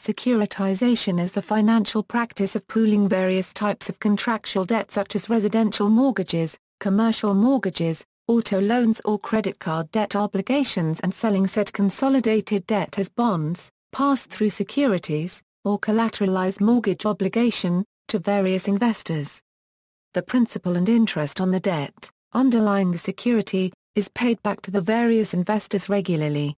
Securitization is the financial practice of pooling various types of contractual debt such as residential mortgages, commercial mortgages, auto loans or credit card debt obligations and selling said consolidated debt as bonds, pass-through securities, or collateralized mortgage obligation, to various investors. The principal and interest on the debt, underlying the security, is paid back to the various investors regularly.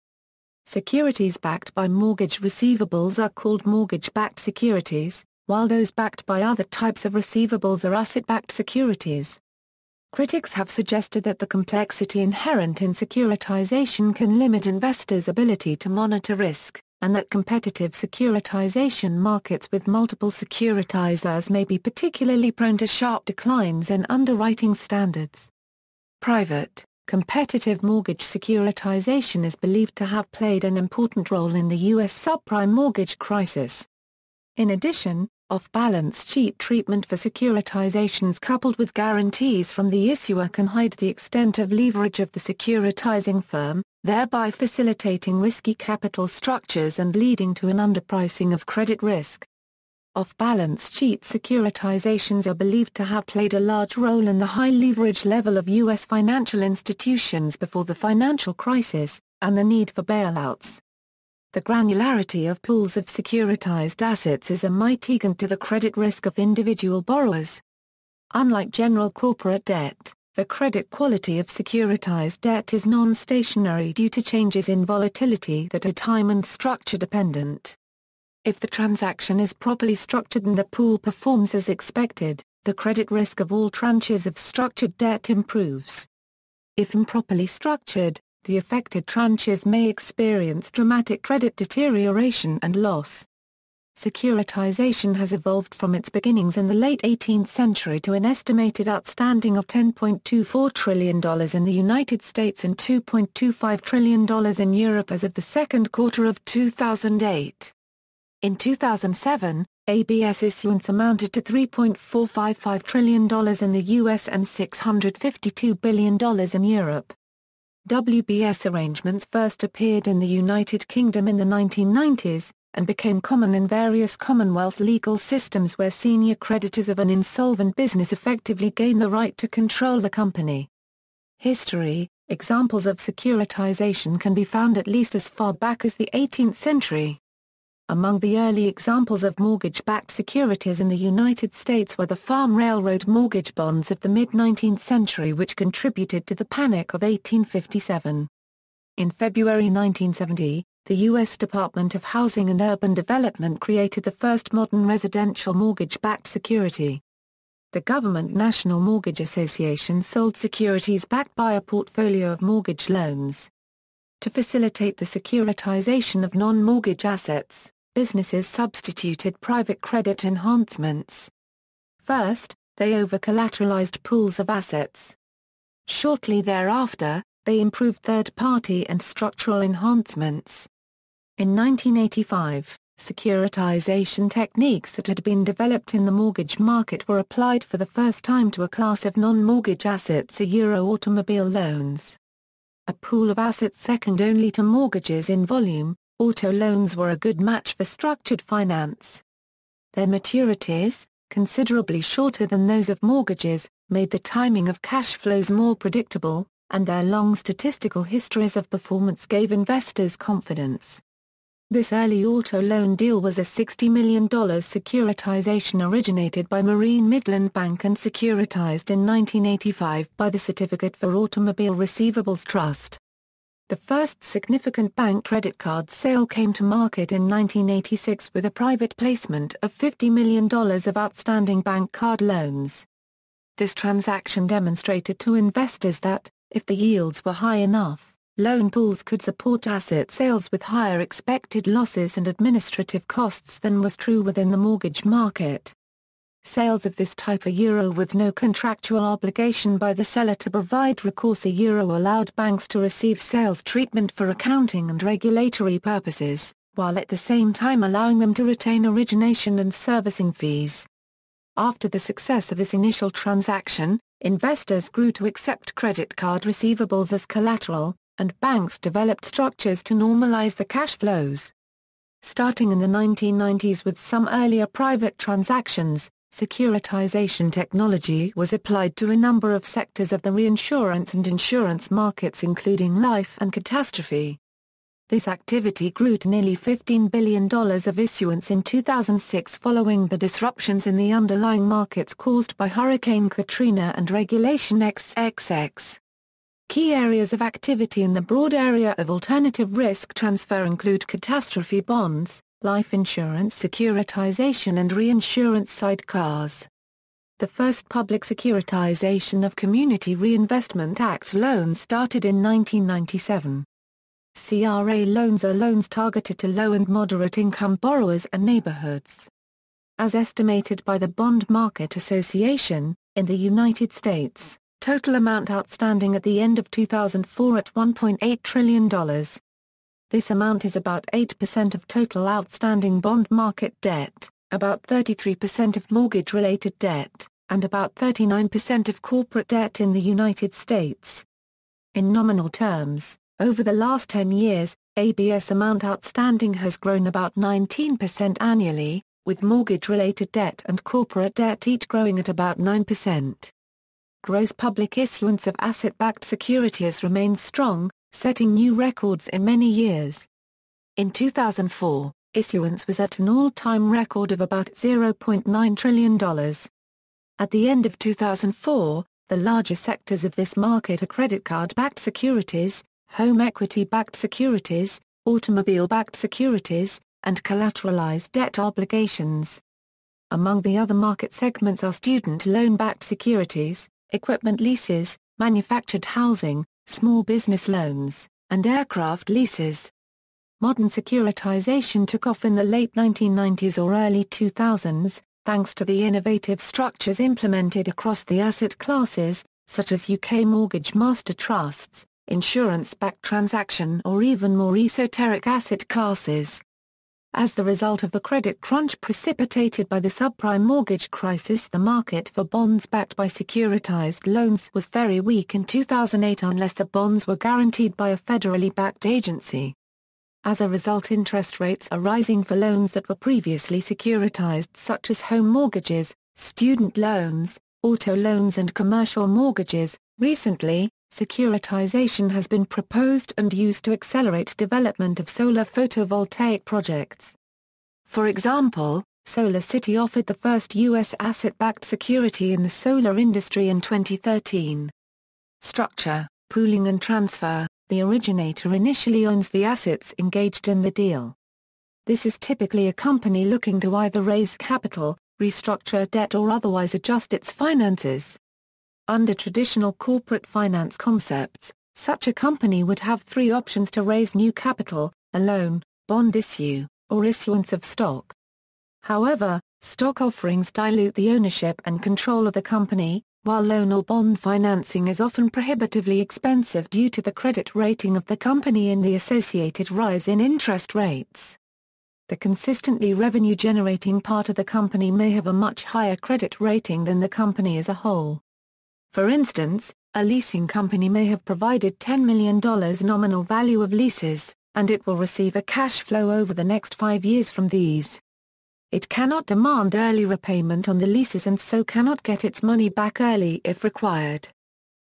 Securities backed by mortgage receivables are called mortgage-backed securities, while those backed by other types of receivables are asset-backed securities. Critics have suggested that the complexity inherent in securitization can limit investors' ability to monitor risk, and that competitive securitization markets with multiple securitizers may be particularly prone to sharp declines in underwriting standards. Private, competitive mortgage securitization is believed to have played an important role in the U.S. subprime mortgage crisis. In addition, off-balance sheet treatment for securitizations coupled with guarantees from the issuer can hide the extent of leverage of the securitizing firm, thereby facilitating risky capital structures and leading to an underpricing of credit risk. Off-balance sheet securitizations are believed to have played a large role in the high leverage level of U.S. financial institutions before the financial crisis, and the need for bailouts. The granularity of pools of securitized assets is a mitigant to the credit risk of individual borrowers. Unlike general corporate debt, the credit quality of securitized debt is non-stationary due to changes in volatility that are time and structure dependent. If the transaction is properly structured and the pool performs as expected, the credit risk of all tranches of structured debt improves. If improperly structured, the affected tranches may experience dramatic credit deterioration and loss. Securitization has evolved from its beginnings in the late 18th century to an estimated outstanding of $10.24 trillion in the United States and $2.25 trillion in Europe as of the second quarter of 2008. In 2007, ABS issuance amounted to $3.455 trillion in the US and $652 billion in Europe. WBS arrangements first appeared in the United Kingdom in the 1990s, and became common in various Commonwealth legal systems where senior creditors of an insolvent business effectively gain the right to control the company. History: examples of securitization can be found at least as far back as the 18th century. Among the early examples of mortgage-backed securities in the United States were the Farm Railroad mortgage bonds of the mid-19th century, which contributed to the Panic of 1857. In February 1970, the U.S. Department of Housing and Urban Development created the first modern residential mortgage-backed security. The Government National Mortgage Association sold securities backed by a portfolio of mortgage loans. To facilitate the securitization of non-mortgage assets, businesses substituted private credit enhancements. First, they over-collateralized pools of assets. Shortly thereafter, they improved third-party and structural enhancements. In 1985, securitization techniques that had been developed in the mortgage market were applied for the first time to a class of non-mortgage assets, automobile loans. A pool of assets second only to mortgages in volume, auto loans were a good match for structured finance. Their maturities, considerably shorter than those of mortgages, made the timing of cash flows more predictable, and their long statistical histories of performance gave investors confidence. This early auto loan deal was a $60 million securitization originated by Marine Midland Bank and securitized in 1985 by the Certificate for Automobile Receivables Trust. The first significant bank credit card sale came to market in 1986 with a private placement of $50 million of outstanding bank card loans. This transaction demonstrated to investors that, if the yields were high enough, loan pools could support asset sales with higher expected losses and administrative costs than was true within the mortgage market. Sales of this type with no contractual obligation by the seller to provide recourse allowed banks to receive sales treatment for accounting and regulatory purposes, while at the same time allowing them to retain origination and servicing fees. After the success of this initial transaction, investors grew to accept credit card receivables as collateral, and banks developed structures to normalize the cash flows. Starting in the 1990s with some earlier private transactions, securitization technology was applied to a number of sectors of the reinsurance and insurance markets including life and catastrophe. This activity grew to nearly $15 billion of issuance in 2006 following the disruptions in the underlying markets caused by Hurricane Katrina and Regulation XXX. Key areas of activity in the broad area of alternative risk transfer include catastrophe bonds, life insurance securitization and reinsurance sidecars. The first public securitization of Community Reinvestment Act loans started in 1997. CRA loans are loans targeted to low and moderate income borrowers and neighborhoods. As estimated by the Bond Market Association, in the United States, total amount outstanding at the end of 2004 at $1.8 trillion. This amount is about 8% of total outstanding bond market debt, about 33% of mortgage-related debt, and about 39% of corporate debt in the United States. In nominal terms, over the last 10 years, ABS amount outstanding has grown about 19% annually, with mortgage-related debt and corporate debt each growing at about 9%. Gross public issuance of asset-backed securities remains strong, setting new records in many years. In 2004, issuance was at an all-time record of about $0.9 trillion. At the end of 2004, the larger sectors of this market are credit card-backed securities, home equity-backed securities, automobile-backed securities, and collateralized debt obligations. Among the other market segments are student loan-backed securities, equipment leases, manufactured housing, small business loans, and aircraft leases. Modern securitization took off in the late 1990s or early 2000s, thanks to the innovative structures implemented across the asset classes, such as UK mortgage master trusts, insurance-backed transaction or even more esoteric asset classes. As the result of the credit crunch precipitated by the subprime mortgage crisis, the market for bonds backed by securitized loans was very weak in 2008 unless the bonds were guaranteed by a federally backed agency. As a result, interest rates are rising for loans that were previously securitized such as home mortgages, student loans, auto loans and commercial mortgages. Recently, securitization has been proposed and used to accelerate development of solar photovoltaic projects. For example, SolarCity offered the first U.S. asset-backed security in the solar industry in 2013. Structure, pooling and transfer. The originator initially owns the assets engaged in the deal. This is typically a company looking to either raise capital, restructure debt or otherwise adjust its finances. Under traditional corporate finance concepts, such a company would have three options to raise new capital: a loan, bond issue, or issuance of stock. However, stock offerings dilute the ownership and control of the company, while loan or bond financing is often prohibitively expensive due to the credit rating of the company and the associated rise in interest rates. The consistently revenue-generating part of the company may have a much higher credit rating than the company as a whole. For instance, a leasing company may have provided $10 million nominal value of leases, and it will receive a cash flow over the next 5 years from these. It cannot demand early repayment on the leases and so cannot get its money back early if required.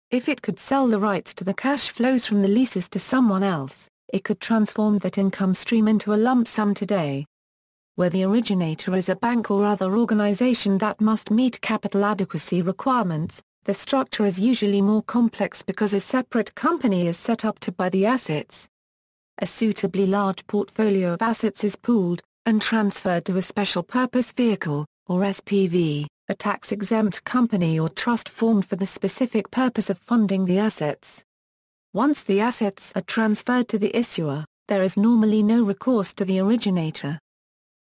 If it could sell the rights to the cash flows from the leases to someone else, it could transform that income stream into a lump sum today. Where the originator is a bank or other organization that must meet capital adequacy requirements, the structure is usually more complex because a separate company is set up to buy the assets. A suitably large portfolio of assets is pooled and transferred to a special purpose vehicle, or SPV, a tax-exempt company or trust formed for the specific purpose of funding the assets. Once the assets are transferred to the issuer, there is normally no recourse to the originator.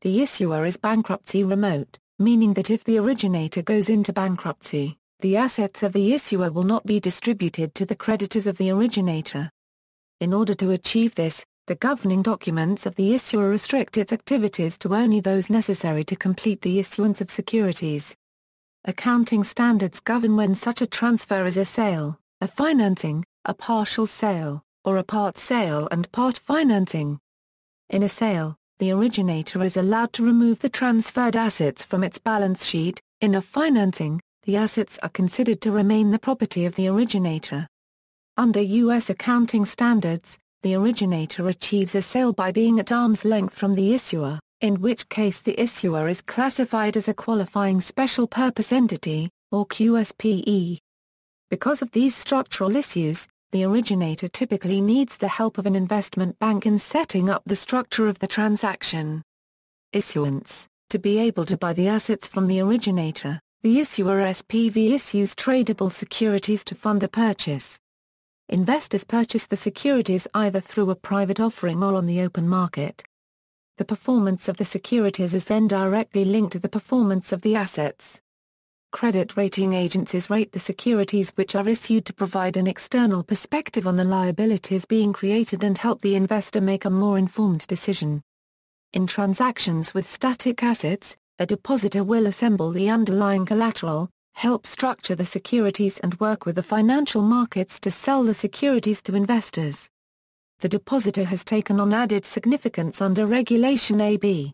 The issuer is bankruptcy remote, meaning that if the originator goes into bankruptcy, the assets of the issuer will not be distributed to the creditors of the originator. In order to achieve this, the governing documents of the issuer restrict its activities to only those necessary to complete the issuance of securities. Accounting standards govern when such a transfer is a sale, a financing, a partial sale, or a part sale and part financing. In a sale, the originator is allowed to remove the transferred assets from its balance sheet. In a financing, the assets are considered to remain the property of the originator. Under U.S. accounting standards, the originator achieves a sale by being at arm's length from the issuer, in which case the issuer is classified as a qualifying special purpose entity, or QSPE. Because of these structural issues, the originator typically needs the help of an investment bank in setting up the structure of the transaction. Issuance: to be able to buy the assets from the originator, the issuer SPV issues tradable securities to fund the purchase. Investors purchase the securities either through a private offering or on the open market. The performance of the securities is then directly linked to the performance of the assets. Credit rating agencies rate the securities which are issued to provide an external perspective on the liabilities being created and help the investor make a more informed decision. In transactions with static assets, a depositor will assemble the underlying collateral, help structure the securities and work with the financial markets to sell the securities to investors. The depositor has taken on added significance under Regulation AB.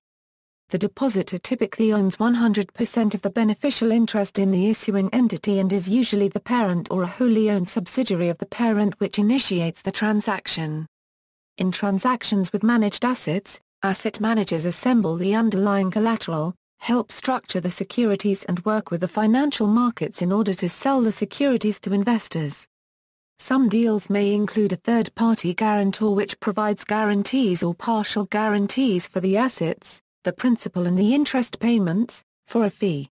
The depositor typically owns 100% of the beneficial interest in the issuing entity and is usually the parent or a wholly owned subsidiary of the parent which initiates the transaction. In transactions with managed assets, asset managers assemble the underlying collateral, help structure the securities and work with the financial markets in order to sell the securities to investors. Some deals may include a third-party guarantor which provides guarantees or partial guarantees for the assets, the principal and the interest payments, for a fee.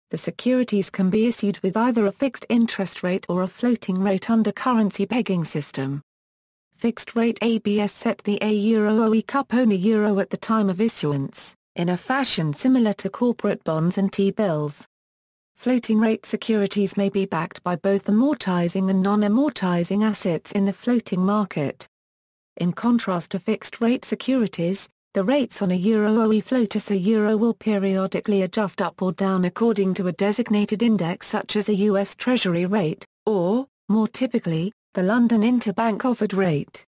The securities can be issued with either a fixed interest rate or a floating rate under currency pegging system. Fixed rate ABS set the A-Euro Cup-Owner Euro at the time of issuance, in a fashion similar to corporate bonds and T-bills. Floating rate securities may be backed by both amortizing and non-amortizing assets in the floating market. In contrast to fixed rate securities, the rates on a Euro floatus a Euro will periodically adjust up or down according to a designated index such as a US Treasury rate, or, more typically, the London Interbank Offered Rate.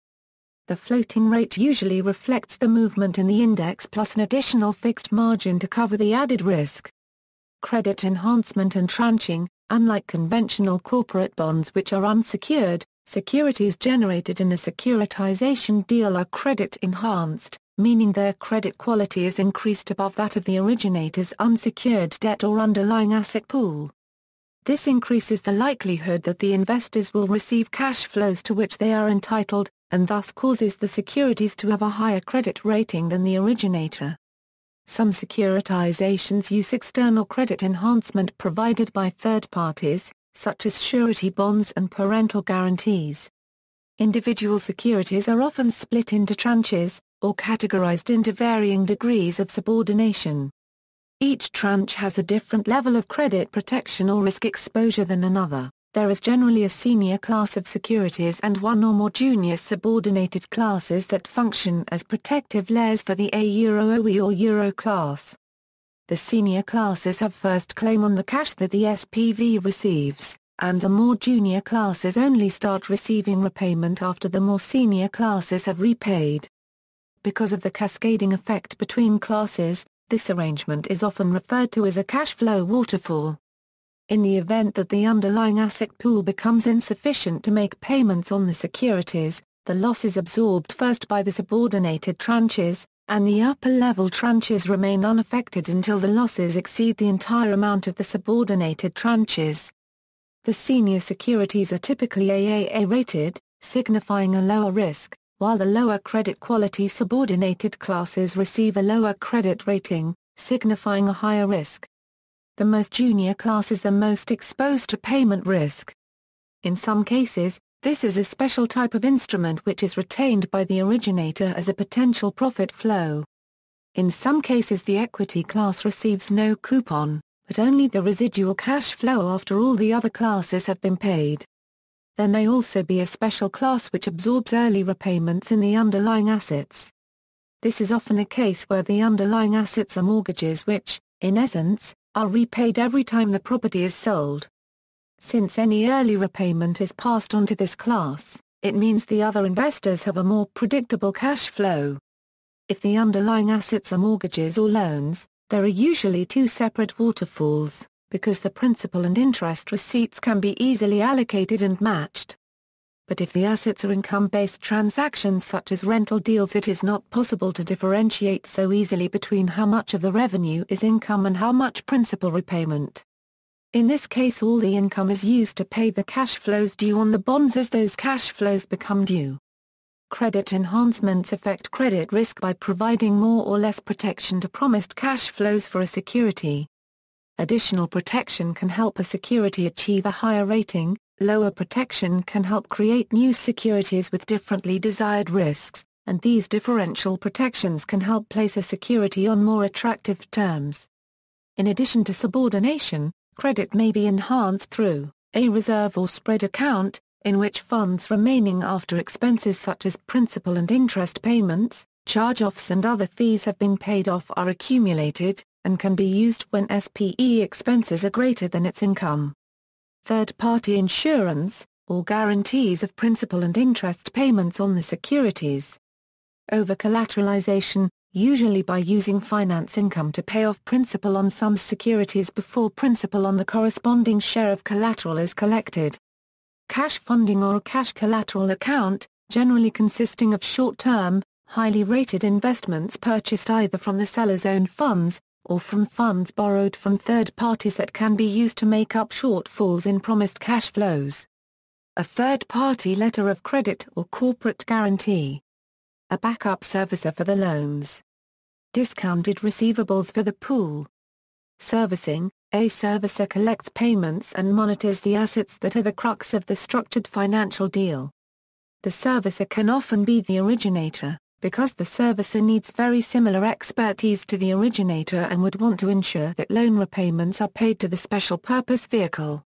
The floating rate usually reflects the movement in the index plus an additional fixed margin to cover the added risk. Credit enhancement and tranching: unlike conventional corporate bonds which are unsecured, securities generated in a securitization deal are credit enhanced, meaning their credit quality is increased above that of the originator's unsecured debt or underlying asset pool. This increases the likelihood that the investors will receive cash flows to which they are entitled, and thus causes the securities to have a higher credit rating than the originator. Some securitizations use external credit enhancement provided by third parties, such as surety bonds and parental guarantees. Individual securities are often split into tranches, or categorized into varying degrees of subordination. Each tranche has a different level of credit protection or risk exposure than another. There is generally a senior class of securities and one or more junior subordinated classes that function as protective layers for the A-Euro OE or Euro class. The senior classes have first claim on the cash that the SPV receives, and the more junior classes only start receiving repayment after the more senior classes have repaid. Because of the cascading effect between classes, this arrangement is often referred to as a cash flow waterfall. In the event that the underlying asset pool becomes insufficient to make payments on the securities, the loss is absorbed first by the subordinated tranches, and the upper-level tranches remain unaffected until the losses exceed the entire amount of the subordinated tranches. The senior securities are typically AAA-rated, signifying a lower risk, while the lower credit quality subordinated classes receive a lower credit rating, signifying a higher risk. The most junior class is the most exposed to payment risk. In some cases, this is a special type of instrument which is retained by the originator as a potential profit flow. In some cases the equity class receives no coupon, but only the residual cash flow after all the other classes have been paid. There may also be a special class which absorbs early repayments in the underlying assets. This is often a case where the underlying assets are mortgages which, in essence, are repaid every time the property is sold. Since any early repayment is passed on to this class, it means the other investors have a more predictable cash flow. If the underlying assets are mortgages or loans, there are usually two separate waterfalls, because the principal and interest receipts can be easily allocated and matched. But if the assets are income-based transactions such as rental deals, it is not possible to differentiate so easily between how much of the revenue is income and how much principal repayment. In this case, all the income is used to pay the cash flows due on the bonds as those cash flows become due. Credit enhancements affect credit risk by providing more or less protection to promised cash flows for a security. Additional protection can help a security achieve a higher rating, lower protection can help create new securities with differently desired risks, and these differential protections can help place a security on more attractive terms. In addition to subordination, credit may be enhanced through a reserve or spread account, in which funds remaining after expenses such as principal and interest payments, charge-offs and other fees have been paid off are accumulated, and can be used when SPE expenses are greater than its income. Third-party insurance, or guarantees of principal and interest payments on the securities. Over-collateralization, usually by using finance income to pay off principal on some securities before principal on the corresponding share of collateral is collected. Cash funding or a cash collateral account, generally consisting of short-term, highly rated investments purchased either from the seller's own funds, or from funds borrowed from third parties that can be used to make up shortfalls in promised cash flows. A third-party letter of credit or corporate guarantee. A backup servicer for the loans. Discounted receivables for the pool. Servicing. A servicer collects payments and monitors the assets that are the crux of the structured financial deal. The servicer can often be the originator, because the servicer needs very similar expertise to the originator and would want to ensure that loan repayments are paid to the special purpose vehicle.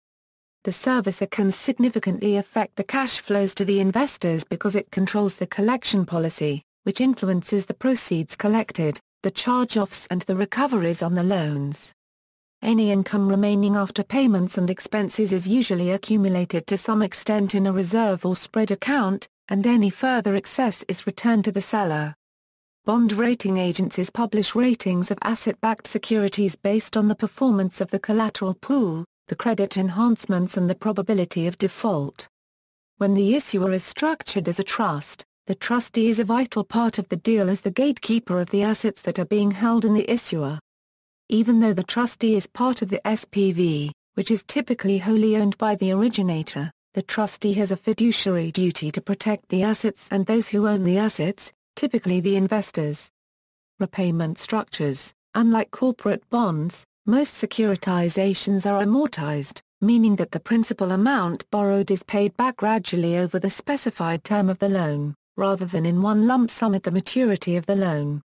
The servicer can significantly affect the cash flows to the investors because it controls the collection policy, which influences the proceeds collected, the charge-offs and the recoveries on the loans. Any income remaining after payments and expenses is usually accumulated to some extent in a reserve or spread account, and any further excess is returned to the seller. Bond rating agencies publish ratings of asset-backed securities based on the performance of the collateral pool, the credit enhancements and the probability of default. When the issuer is structured as a trust, the trustee is a vital part of the deal as the gatekeeper of the assets that are being held in the issuer. Even though the trustee is part of the SPV, which is typically wholly owned by the originator, the trustee has a fiduciary duty to protect the assets and those who own the assets, typically the investors. Repayment structures. Unlike corporate bonds, most securitizations are amortized, meaning that the principal amount borrowed is paid back gradually over the specified term of the loan, rather than in one lump sum at the maturity of the loan.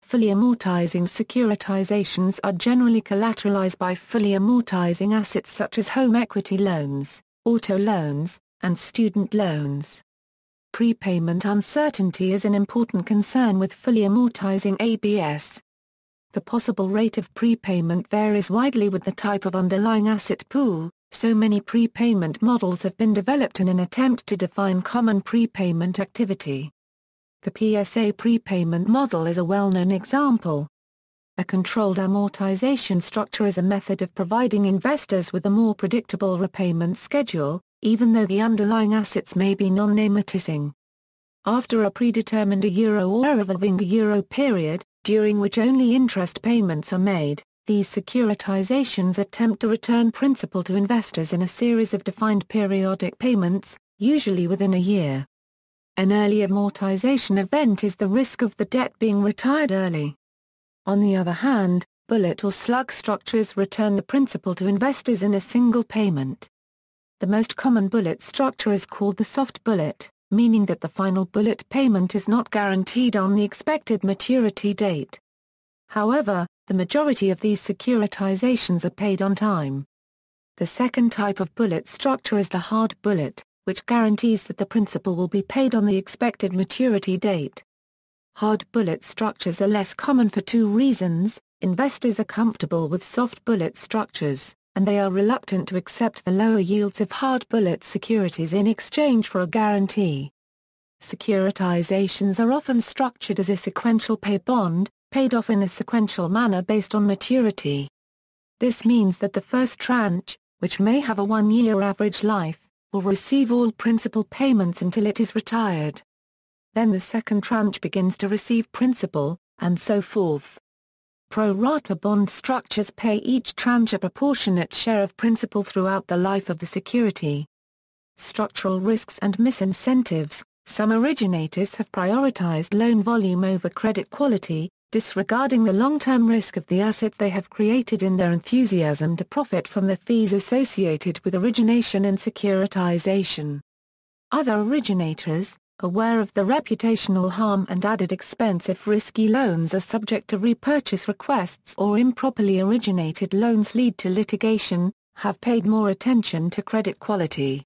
Fully amortizing securitizations are generally collateralized by fully amortizing assets such as home equity loans, auto loans, and student loans. Prepayment uncertainty is an important concern with fully amortizing ABS. The possible rate of prepayment varies widely with the type of underlying asset pool, so many prepayment models have been developed in an attempt to define common prepayment activity. The PSA prepayment model is a well-known example. A controlled amortization structure is a method of providing investors with a more predictable repayment schedule, even though the underlying assets may be non-amortizing. After a predetermined euro or revolving euro period, during which only interest payments are made, these securitizations attempt to return principal to investors in a series of defined periodic payments, usually within a year. An early amortization event is the risk of the debt being retired early. On the other hand, bullet or slug structures return the principal to investors in a single payment. The most common bullet structure is called the soft bullet, meaning that the final bullet payment is not guaranteed on the expected maturity date. However, the majority of these securitizations are paid on time. The second type of bullet structure is the hard bullet, which guarantees that the principal will be paid on the expected maturity date. Hard bullet structures are less common for two reasons: investors are comfortable with soft bullet structures, and they are reluctant to accept the lower yields of hard bullet securities in exchange for a guarantee. Securitizations are often structured as a sequential pay bond, paid off in a sequential manner based on maturity. This means that the first tranche, which may have a 1-year average life, will receive all principal payments until it is retired. Then the second tranche begins to receive principal, and so forth. Pro rata bond structures pay each tranche a proportionate share of principal throughout the life of the security. Structural risks and misincentives. Some originators have prioritized loan volume over credit quality, disregarding the long-term risk of the asset they have created in their enthusiasm to profit from the fees associated with origination and securitization. Other originators, aware of the reputational harm and added expense if risky loans are subject to repurchase requests or improperly originated loans lead to litigation, have paid more attention to credit quality.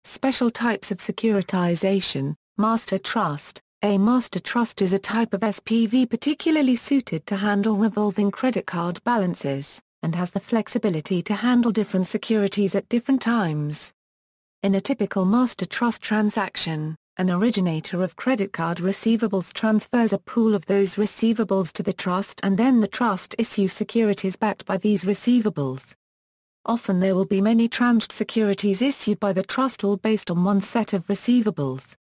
Special types of securitization. Master Trust. A master trust is a type of SPV particularly suited to handle revolving credit card balances, and has the flexibility to handle different securities at different times. In a typical master trust transaction, an originator of credit card receivables transfers a pool of those receivables to the trust and then the trust issues securities backed by these receivables. Often there will be many tranched securities issued by the trust all based on one set of receivables.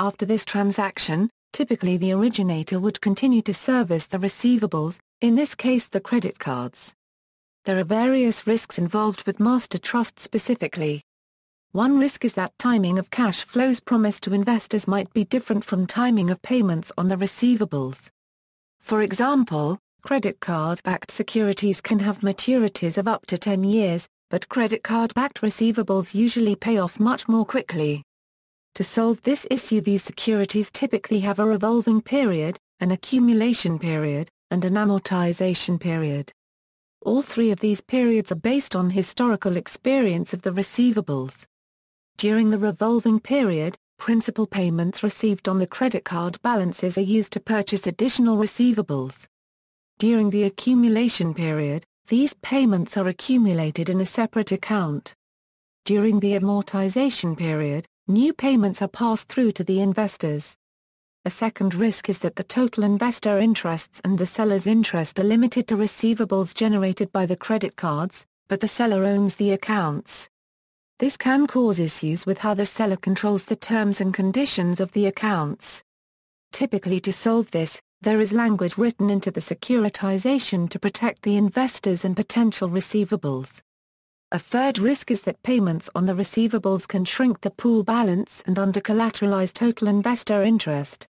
After this transaction, typically the originator would continue to service the receivables, in this case the credit cards. There are various risks involved with master trust specifically. One risk is that timing of cash flows promised to investors might be different from timing of payments on the receivables. For example, credit card-backed securities can have maturities of up to 10 years, but credit card-backed receivables usually pay off much more quickly. To solve this issue, these securities typically have a revolving period, an accumulation period, and an amortization period. All three of these periods are based on historical experience of the receivables. During the revolving period, principal payments received on the credit card balances are used to purchase additional receivables. During the accumulation period, these payments are accumulated in a separate account. During the amortization period, new payments are passed through to the investors. A second risk is that the total investor interests and the seller's interest are limited to receivables generated by the credit cards, but the seller owns the accounts. This can cause issues with how the seller controls the terms and conditions of the accounts. Typically, to solve this, there is language written into the securitization to protect the investors and potential receivables. A third risk is that payments on the receivables can shrink the pool balance and under-collateralize total investor interest.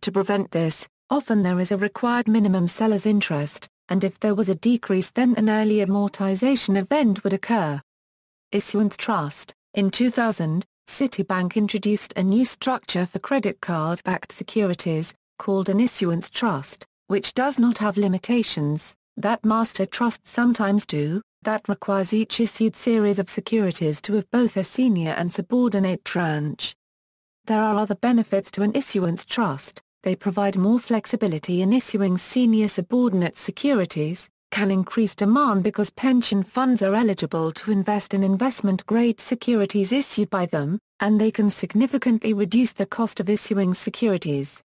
To prevent this, often there is a required minimum seller's interest, and if there was a decrease then an early amortization event would occur. Issuance Trust. In 2000, Citibank introduced a new structure for credit card-backed securities, called an Issuance Trust, which does not have limitations, that master trusts sometimes do, that requires each issued series of securities to have both a senior and subordinate tranche. There are other benefits to an issuance trust. They provide more flexibility in issuing senior subordinate securities, can increase demand because pension funds are eligible to invest in investment-grade securities issued by them, and they can significantly reduce the cost of issuing securities.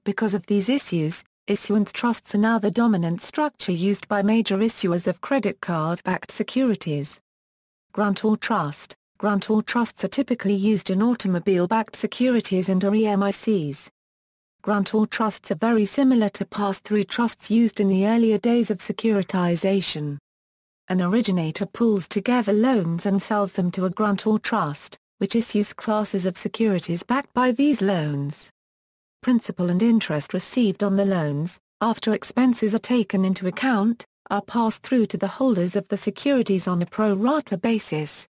Because of these issues, issuance trusts are now the dominant structure used by major issuers of credit card-backed securities. Grantor Trust. Grantor trusts are typically used in automobile-backed securities and are EMICs. Grantor trusts are very similar to pass-through trusts used in the earlier days of securitization. An originator pools together loans and sells them to a grantor trust, which issues classes of securities backed by these loans. Principal and interest received on the loans, after expenses are taken into account, are passed through to the holders of the securities on a pro rata basis.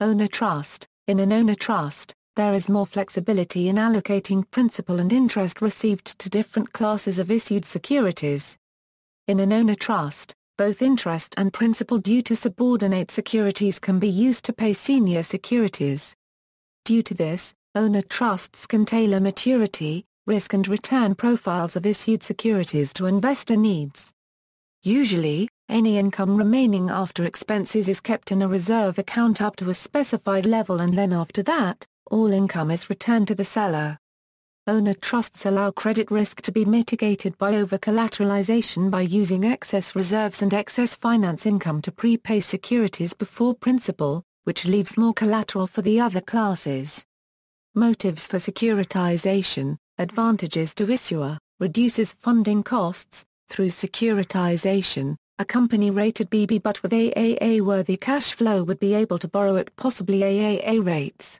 Owner Trust. In an owner trust, there is more flexibility in allocating principal and interest received to different classes of issued securities. In an owner trust, both interest and principal due to subordinate securities can be used to pay senior securities. Due to this, owner trusts can tailor maturity, risk and return profiles of issued securities to investor needs. Usually, any income remaining after expenses is kept in a reserve account up to a specified level, and then after that, all income is returned to the seller. Owner trusts allow credit risk to be mitigated by over-collateralization by using excess reserves and excess finance income to prepay securities before principal, which leaves more collateral for the other classes. Motives for securitization: advantages to issuer, reduces funding costs. Through securitization, a company rated BB but with AAA-worthy cash flow would be able to borrow at possibly AAA rates.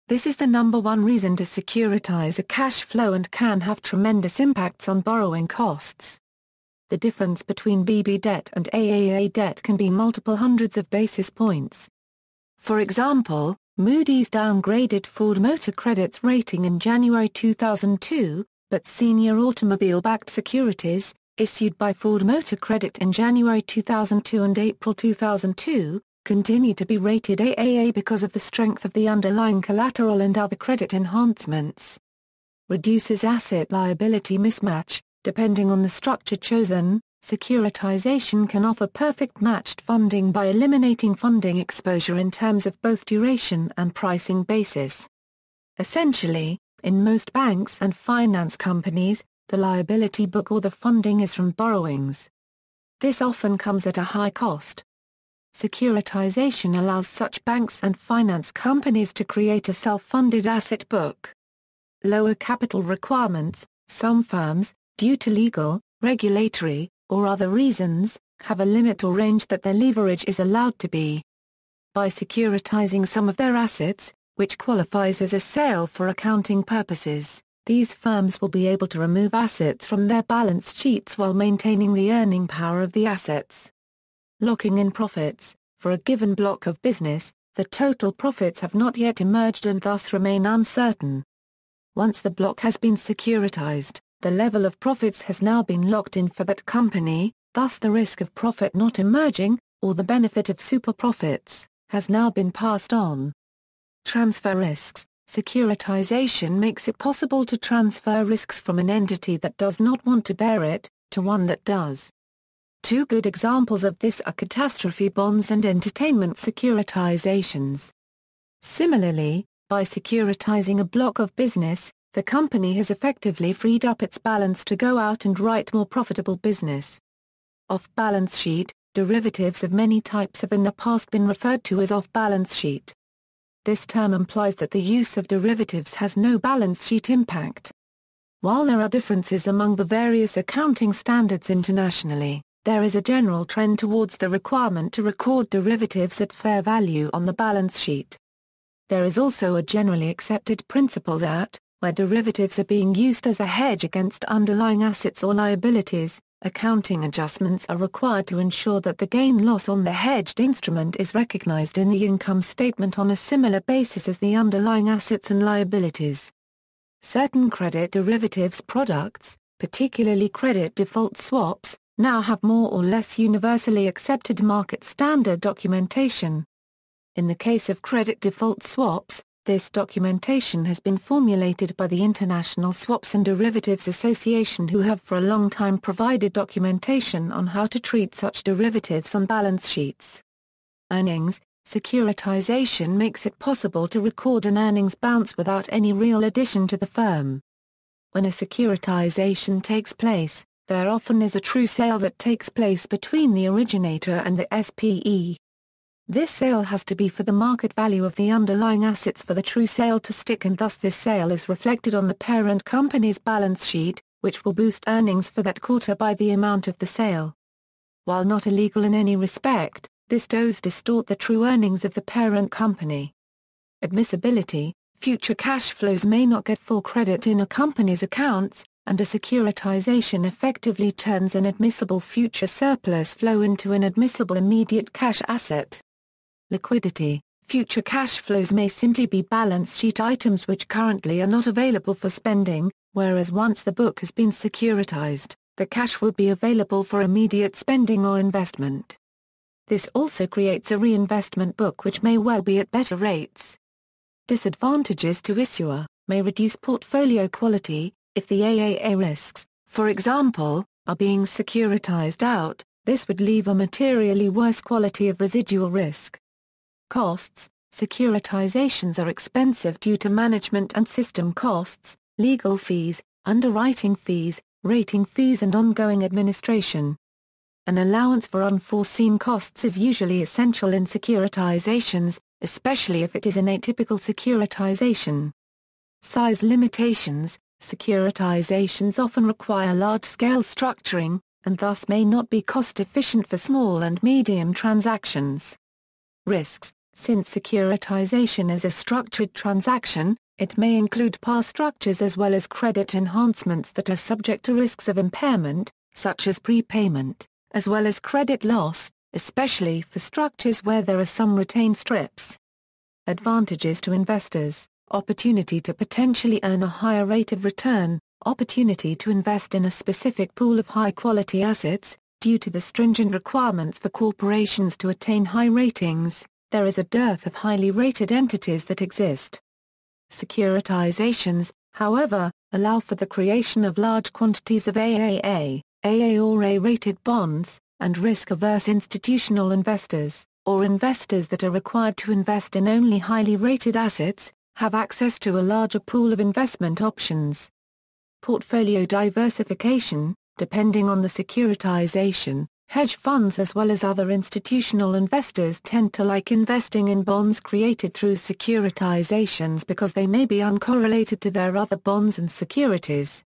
This is the number one reason to securitize a cash flow and can have tremendous impacts on borrowing costs. The difference between BB debt and AAA debt can be multiple hundreds of basis points. For example, Moody's downgraded Ford Motor Credit's rating in January 2002, but senior automobile-backed securities, issued by Ford Motor Credit in January 2002 and April 2002, continue to be rated AAA because of the strength of the underlying collateral and other credit enhancements. Reduces asset-liability mismatch. Depending on the structure chosen, securitization can offer perfect matched funding by eliminating funding exposure in terms of both duration and pricing basis. Essentially, in most banks and finance companies, the liability book or the funding is from borrowings. This often comes at a high cost. Securitization allows such banks and finance companies to create a self-funded asset book. Lower capital requirements. Some firms, due to legal, regulatory, or other reasons, have a limit or range that their leverage is allowed to be. By securitizing some of their assets, which qualifies as a sale for accounting purposes, these firms will be able to remove assets from their balance sheets while maintaining the earning power of the assets. Locking in profits. For a given block of business, the total profits have not yet emerged and thus remain uncertain. Once the block has been securitized, the level of profits has now been locked in for that company, thus the risk of profit not emerging, or the benefit of super profits, has now been passed on. Transfer risks. Securitization makes it possible to transfer risks from an entity that does not want to bear it, to one that does. Two good examples of this are catastrophe bonds and entertainment securitizations. Similarly, by securitizing a block of business, the company has effectively freed up its balance to go out and write more profitable business. Off-balance sheet, derivatives of many types have in the past been referred to as off-balance sheet. This term implies that the use of derivatives has no balance sheet impact. While there are differences among the various accounting standards internationally, there is a general trend towards the requirement to record derivatives at fair value on the balance sheet. There is also a generally accepted principle that, where derivatives are being used as a hedge against underlying assets or liabilities, accounting adjustments are required to ensure that the gain-loss on the hedged instrument is recognized in the income statement on a similar basis as the underlying assets and liabilities. Certain credit derivatives products, particularly credit default swaps, now have more or less universally accepted market standard documentation. In the case of credit default swaps, this documentation has been formulated by the International Swaps and Derivatives Association, who have for a long time provided documentation on how to treat such derivatives on balance sheets. Earnings. Securitization makes it possible to record an earnings bounce without any real addition to the firm. When a securitization takes place, there often is a true sale that takes place between the originator and the SPE. This sale has to be for the market value of the underlying assets for the true sale to stick, and thus this sale is reflected on the parent company's balance sheet, which will boost earnings for that quarter by the amount of the sale. While not illegal in any respect, this does distort the true earnings of the parent company. Admissibility. Future cash flows may not get full credit in a company's accounts, and a securitization effectively turns an admissible future surplus flow into an admissible immediate cash asset. Liquidity. Future cash flows may simply be balance sheet items which currently are not available for spending, whereas once the book has been securitized, the cash will be available for immediate spending or investment. This also creates a reinvestment book which may well be at better rates. Disadvantages to issuer. May reduce portfolio quality. If the AAA risks, for example, are being securitized out, this would leave a materially worse quality of residual risk. Costs. Securitizations are expensive due to management and system costs, legal fees, underwriting fees, rating fees and ongoing administration. An allowance for unforeseen costs is usually essential in securitizations, especially if it is an atypical securitization. Size limitations. Securitizations often require large-scale structuring, and thus may not be cost-efficient for small and medium transactions. Risks. Since securitization is a structured transaction, it may include par structures as well as credit enhancements that are subject to risks of impairment, such as prepayment, as well as credit loss, especially for structures where there are some retained strips. Advantages to investors. Opportunity to potentially earn a higher rate of return, opportunity to invest in a specific pool of high-quality assets. Due to the stringent requirements for corporations to attain high ratings, there is a dearth of highly rated entities that exist. Securitizations, however, allow for the creation of large quantities of AAA, AA or A-rated bonds, and risk-averse institutional investors, or investors that are required to invest in only highly rated assets, have access to a larger pool of investment options. Portfolio diversification. Depending on the securitization, hedge funds as well as other institutional investors tend to like investing in bonds created through securitizations because they may be uncorrelated to their other bonds and securities.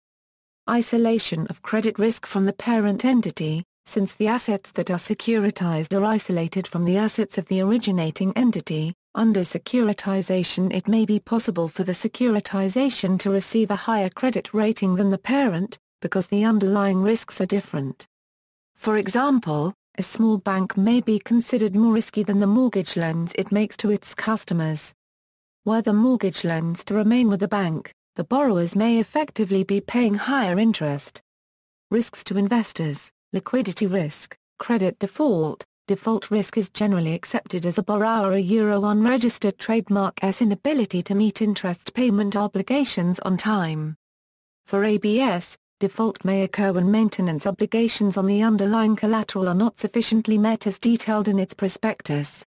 Isolation of credit risk from the parent entity. Since the assets that are securitized are isolated from the assets of the originating entity, under securitization it may be possible for the securitization to receive a higher credit rating than the parent, because the underlying risks are different. For example, a small bank may be considered more risky than the mortgage loans it makes to its customers. Were the mortgage loans to remain with the bank, the borrowers may effectively be paying higher interest. Risks to investors. Liquidity risk, credit default. Default risk is generally accepted as a borrower unregistered trademark's inability to meet interest payment obligations on time. For ABS, default may occur when maintenance obligations on the underlying collateral are not sufficiently met as detailed in its prospectus.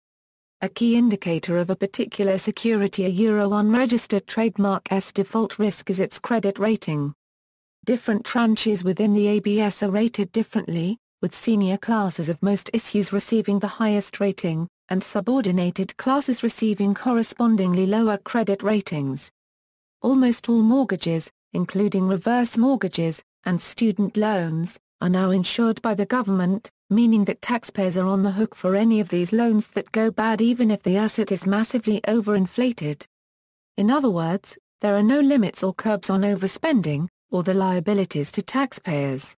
A key indicator of a particular security unregistered trademark's default risk is its credit rating. Different tranches within the ABS are rated differently, with senior classes of most issues receiving the highest rating, and subordinated classes receiving correspondingly lower credit ratings. Almost all mortgages, including reverse mortgages, and student loans, are now insured by the government, meaning that taxpayers are on the hook for any of these loans that go bad even if the asset is massively overinflated. In other words, there are no limits or curbs on overspending, or the liabilities to taxpayers.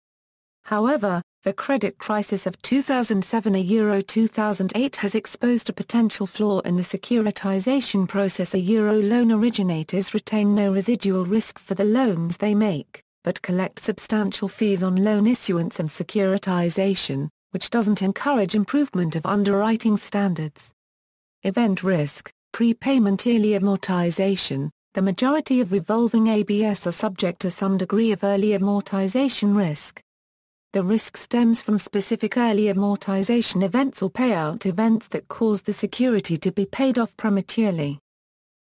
However, the credit crisis of 2007-2008 has exposed a potential flaw in the securitization process. Loan originators retain no residual risk for the loans they make, but collect substantial fees on loan issuance and securitization, which doesn't encourage improvement of underwriting standards. Event risk, prepayment early amortization. The majority of revolving ABS are subject to some degree of early amortization risk. The risk stems from specific early amortization events or payout events that cause the security to be paid off prematurely.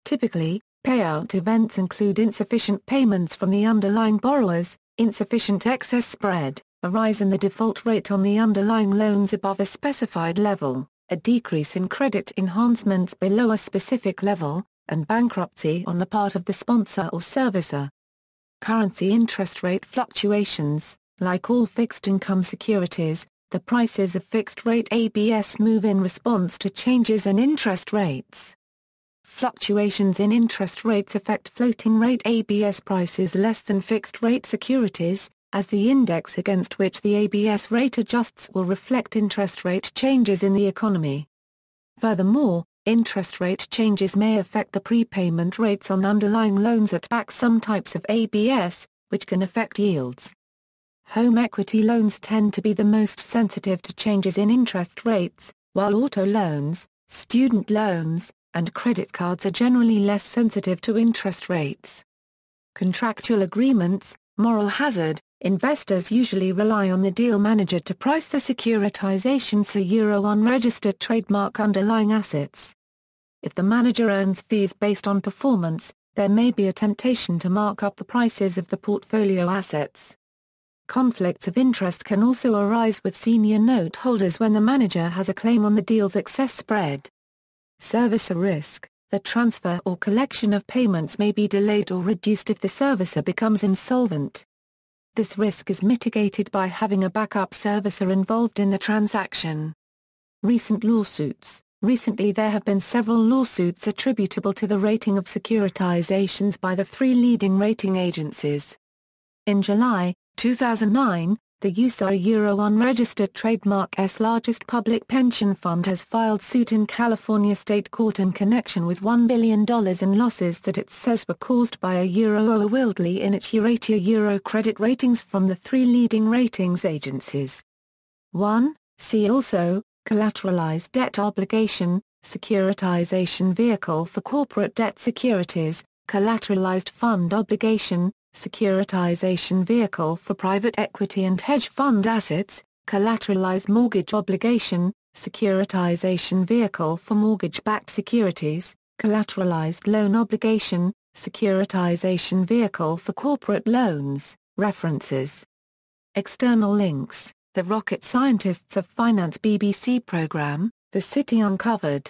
Typically, payout events include insufficient payments from the underlying borrowers, insufficient excess spread, a rise in the default rate on the underlying loans above a specified level, a decrease in credit enhancements below a specific level, and bankruptcy on the part of the sponsor or servicer. Currency interest rate fluctuations. Like all fixed-income securities, the prices of fixed-rate ABS move in response to changes in interest rates. Fluctuations in interest rates affect floating-rate ABS prices less than fixed-rate securities, as the index against which the ABS rate adjusts will reflect interest rate changes in the economy. Furthermore, interest rate changes may affect the prepayment rates on underlying loans that back some types of ABS, which can affect yields. Home equity loans tend to be the most sensitive to changes in interest rates, while auto loans, student loans, and credit cards are generally less sensitive to interest rates. Contractual agreements, moral hazard. Investors usually rely on the deal manager to price the securitization unregistered trademark underlying assets. If the manager earns fees based on performance, there may be a temptation to mark up the prices of the portfolio assets. Conflicts of interest can also arise with senior note holders when the manager has a claim on the deal's excess spread. Servicer risk. The transfer or collection of payments may be delayed or reduced if the servicer becomes insolvent. This risk is mitigated by having a backup servicer involved in the transaction. Recent lawsuits. Recently there have been several lawsuits attributable to the rating of securitizations by the three leading rating agencies. In July 2009, the USA unregistered trademark's largest public pension fund has filed suit in California state court in connection with $1 billion in losses that it says were caused by a overwieldly inaccurate credit ratings from the three leading ratings agencies. 1. See also, collateralized debt obligation, securitization vehicle for corporate debt securities, collateralized fund obligation, securitization vehicle for private equity and hedge fund assets, collateralized mortgage obligation, securitization vehicle for mortgage-backed securities, collateralized loan obligation, securitization vehicle for corporate loans. References. External links: The Rocket Scientists of Finance BBC program, The City Uncovered.